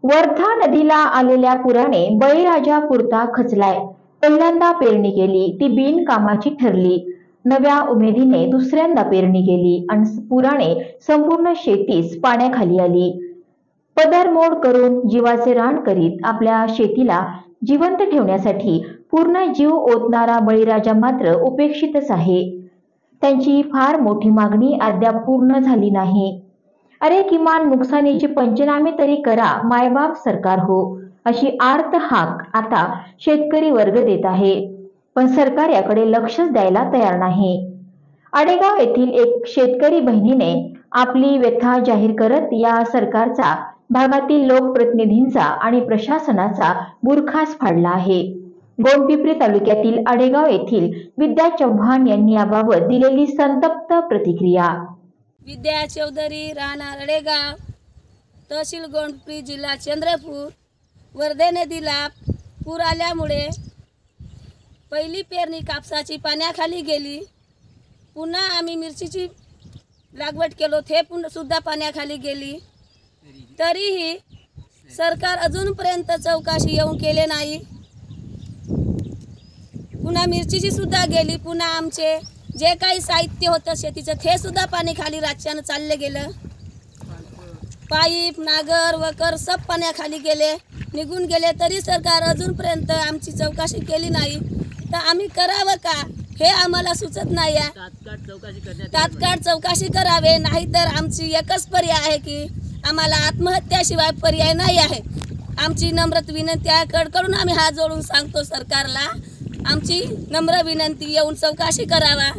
वर्धा नदीला आलेल्या पुराने बळीराजा पुरता खचलाय। पहिल्यांदा पेरणी केली ती बिनकामाची ठरली। नव्या उमेदीने दुसऱ्यांदा पेरणी केली आणि पुराने संपूर्ण शेतीच पाण्याखाली आली। पदरमोड करून जीवाचे रान करीत आपल्या शेतीला जिवंत ठेवण्यासाठी पूर्ण जीव ओतणारा बळीराजा मात्र उपेक्षितच आहे। त्यांची फार मोठी मागणी अद्याप पूर्ण झाली नाही। अरे किमान नुकसानीचे पंचनामे तरी करा मायबाप सरकार हो, अशी आर्त हाक आता शेतकरी वर्ग देत आहे। पण सरकार याकडे लक्षच द्यायला तयार नाही। आडेगाव येथील एक शेतकरी बहिणीने आपली व्यथा जाहीर करत या सरकारचा, भागातील लोकप्रतिनिधींचा आणि प्रशासनाचा बुरखाच फाडला आहे। गोंडपिंपरी तालुक्यातील आडेगाव येथील विद्या चव्हाण यांनी याबाबत दिलेली संतप्त प्रतिक्रिया। विद्या चौधरी, राहणार आडेगाव, तहसील गोंडपिंपरी, जिल्हा चंद्रपूर। वर्धा नदीला पूर आल्यामुळे पहिली पेरणी कापसाची पाण्याखाली गेली। पुन्हा आम्ही मिरचीची लागवड केलो, ते सुद्धा पाण्याखाली गेली। तरीही सरकार अजूनपर्यंत चौकशी येऊन केले नाही। पुन्हा मिरचीची सुद्धा गेली। पुन्हा आमचे जे काही साहित्य होतं शेतीचं ते सुद्धा पाण्याखाली रातच्यानं चालले गेलं। पाईप, नागर, वकर सब पाण्याखाली गेले, निघून गेले। तरी सरकार अजूनपर्यंत आमची चौकशी केली नाही। तर आम्ही करावं का हे आम्हाला सुचत नाही आहे। तात्काळ चौकशी करावे, नाहीतर आमची एकच पर्याय आहे की आम्हाला आत्महत्याशिवाय पर्याय नाही आहे। आमची नम्र विनंती आहे, कडकडून आम्ही हात जोडून सांगतो सरकारला, आमची नम्र विनंती येऊन चौकशी करावा।